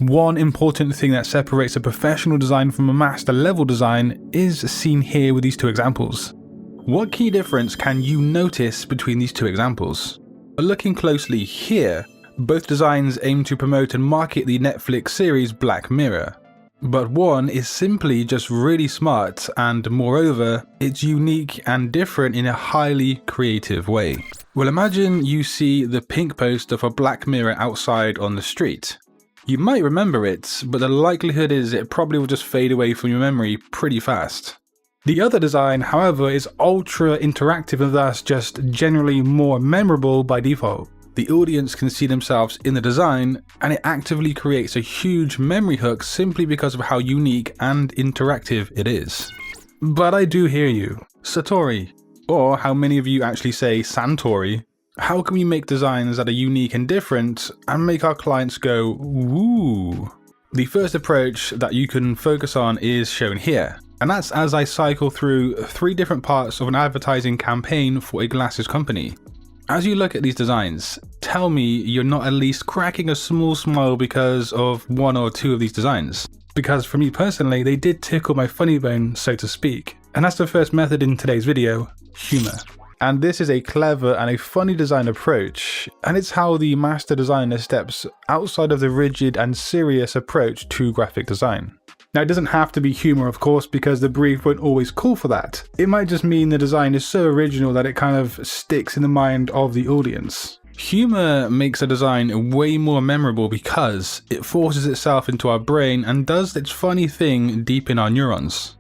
One important thing that separates a professional design from a master level design is seen here with these two examples. What key difference can you notice between these two examples? Looking closely here, both designs aim to promote and market the Netflix series Black Mirror. But one is simply just really smart, and moreover, it's unique and different in a highly creative way. Well, imagine you see the pink poster for Black Mirror outside on the street. You might remember it, but the likelihood is it probably will just fade away from your memory pretty fast. The other design, however, is ultra interactive and thus just generally more memorable by default. The audience can see themselves in the design, and it actively creates a huge memory hook simply because of how unique and interactive it is. But I do hear you. Satori, or how many of you actually say Santori, how can we make designs that are unique and different and make our clients go, woo? The first approach that you can focus on is shown here, and that's as I cycle through 3 different parts of an advertising campaign for a glasses company. As you look at these designs, tell me you're not at least cracking a small smile because of 1 or 2 of these designs. Because for me personally, they did tickle my funny bone, so to speak. And that's the first method in today's video, humor. And this is a clever and a funny design approach, and it's how the master designer steps outside of the rigid and serious approach to graphic design. Now, it doesn't have to be humor, of course, because the brief won't always call for that. It might just mean the design is so original that it kind of sticks in the mind of the audience. Humor makes a design way more memorable because it forces itself into our brain and does its funny thing deep in our neurons.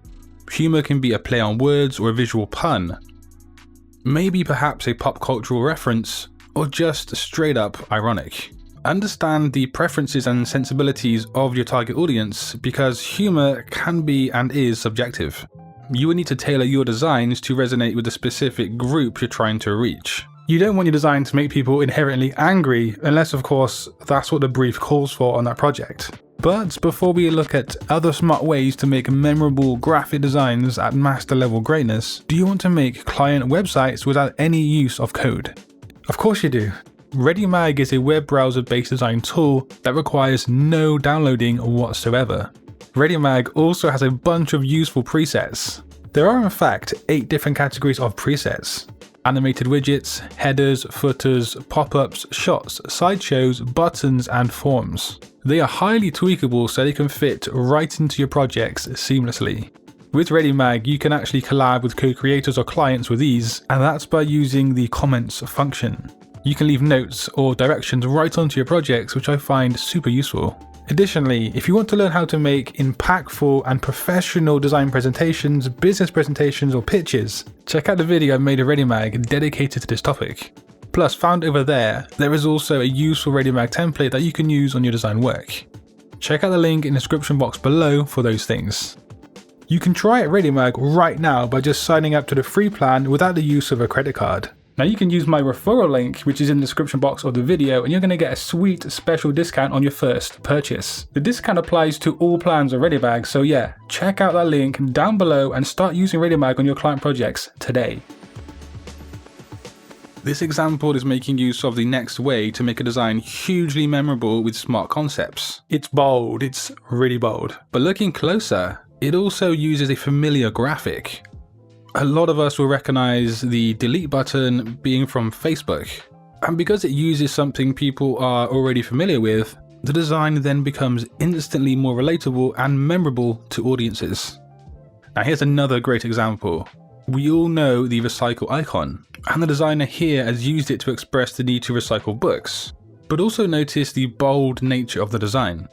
Humor can be a play on words or a visual pun, maybe perhaps a pop cultural reference, or just straight up ironic. Understand the preferences and sensibilities of your target audience because humor can be and is subjective. You will need to tailor your designs to resonate with the specific group you're trying to reach. You don't want your design to make people inherently angry unless, of course, that's what the brief calls for on that project. But before we look at other smart ways to make memorable graphic designs at master level greatness, do you want to make client websites without any use of code? Of course you do. ReadyMag is a web browser-based design tool that requires no downloading whatsoever. ReadyMag also has a bunch of useful presets. There are in fact 8 different categories of presets: animated widgets, headers, footers, pop-ups, shots, slideshows, buttons, and forms. They are highly tweakable so they can fit right into your projects seamlessly. With ReadyMag, you can actually collab with co-creators or clients with ease, and that's by using the comments function. You can leave notes or directions right onto your projects, which I find super useful. Additionally, if you want to learn how to make impactful and professional design presentations, business presentations, or pitches, check out the video I made of ReadyMag dedicated to this topic. Plus, found over there is also a useful ReadyMag template that you can use on your design work. Check out the link in the description box below for those things. You can try out ReadyMag right now by just signing up to the free plan without the use of a credit card. Now you can use my referral link, which is in the description box of the video, and you're going to get a sweet special discount on your first purchase. The discount applies to all plans of ReadyMag, so yeah, check out that link down below and start using ReadyMag on your client projects today. This example is making use of the next way to make a design hugely memorable with smart concepts. It's bold, it's really bold. But looking closer, it also uses a familiar graphic. A lot of us will recognize the delete button being from Facebook. And because it uses something people are already familiar with, the design then becomes instantly more relatable and memorable to audiences. Now here's another great example. We all know the recycle icon, and the designer here has used it to express the need to recycle books. But also notice the bold nature of the design.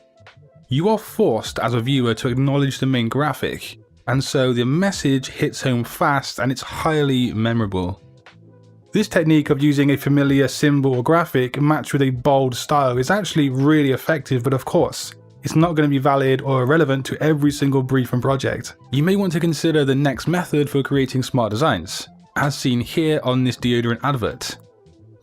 You are forced as a viewer to acknowledge the main graphic, and so the message hits home fast and it's highly memorable. This technique of using a familiar symbol or graphic matched with a bold style is actually really effective, but of course, it's not going to be valid or relevant to every single brief and project. You may want to consider the next method for creating smart designs, as seen here on this deodorant advert.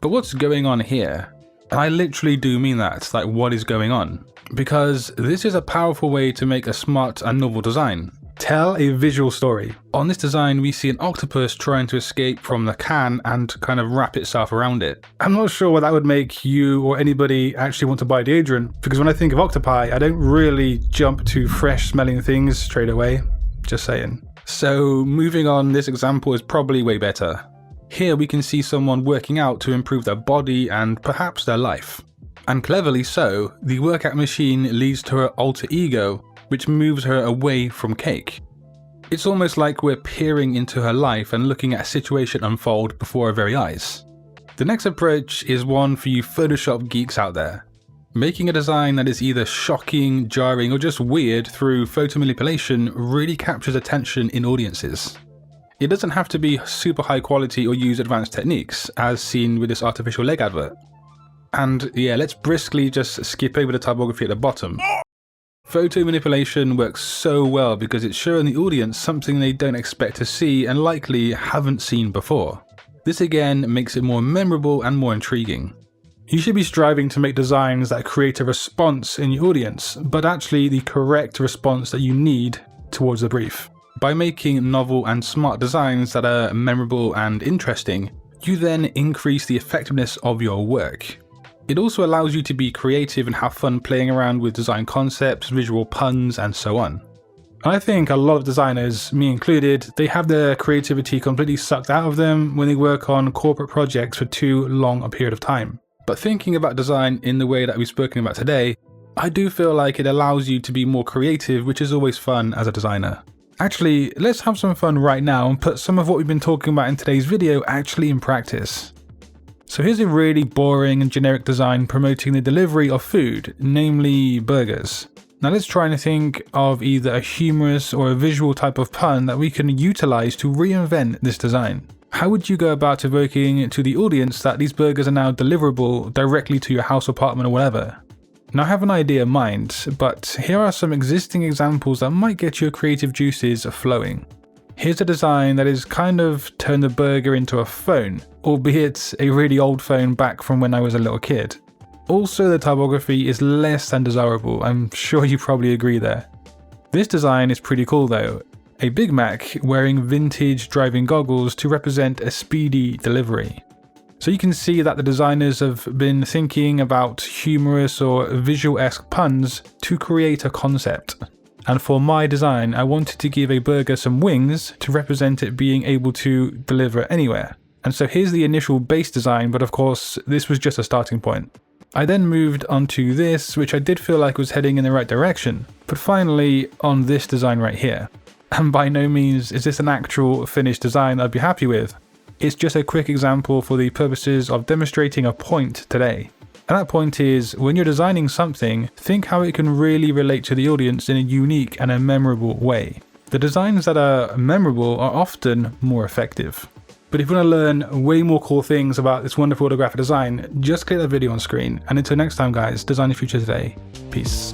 But what's going on here? And I literally do mean that, like what is going on? Because this is a powerful way to make a smart and novel design. Tell a visual story. On this design, we see an octopus trying to escape from the can and kind of wrap itself around it. I'm not sure what that would make you or anybody actually want to buy deodorant, because when I think of octopi, I don't really jump to fresh smelling things straight away. Just saying. So moving on, this example is probably way better. Here we can see someone working out to improve their body and perhaps their life. And cleverly so, the workout machine leads to her alter ego, which moves her away from cake. It's almost like we're peering into her life and looking at a situation unfold before our very eyes. The next approach is one for you Photoshop geeks out there. Making a design that is either shocking, jarring, or just weird through photo manipulation really captures attention in audiences. It doesn't have to be super high quality or use advanced techniques, as seen with this artificial leg advert. And yeah, let's briskly just skip over the typography at the bottom. Photo manipulation works so well because it's showing the audience something they don't expect to see and likely haven't seen before. This again makes it more memorable and more intriguing. You should be striving to make designs that create a response in your audience, but actually the correct response that you need towards the brief. By making novel and smart designs that are memorable and interesting, you then increase the effectiveness of your work. It also allows you to be creative and have fun playing around with design concepts, visual puns, and so on. I think a lot of designers, me included, they have their creativity completely sucked out of them when they work on corporate projects for too long a period of time. But thinking about design in the way that we've spoken about today, I do feel like it allows you to be more creative, which is always fun as a designer. Actually, let's have some fun right now and put some of what we've been talking about in today's video actually in practice. So here's a really boring and generic design promoting the delivery of food, namely burgers. Now let's try and think of either a humorous or a visual type of pun that we can utilize to reinvent this design. How would you go about evoking to the audience that these burgers are now deliverable directly to your house, apartment, or whatever? Now I have an idea in mind, but here are some existing examples that might get your creative juices flowing. Here's a design that is kind of turn the burger into a phone, albeit a really old phone back from when I was a little kid. Also, the typography is less than desirable, I'm sure you probably agree there. This design is pretty cool though. A Big Mac wearing vintage driving goggles to represent a speedy delivery. So you can see that the designers have been thinking about humorous or visual-esque puns to create a concept. And for my design, I wanted to give a burger some wings to represent it being able to deliver anywhere. And so here's the initial base design, but of course, this was just a starting point. I then moved onto this, which I did feel like was heading in the right direction, but finally on this design right here. And by no means is this an actual finished design I'd be happy with. It's just a quick example for the purposes of demonstrating a point today. And that point is, when you're designing something, think how it can really relate to the audience in a unique and a memorable way. The designs that are memorable are often more effective. But if you want to learn way more cool things about this wonderful graphic design, just click that video on screen. And until next time guys, design your future today. Peace.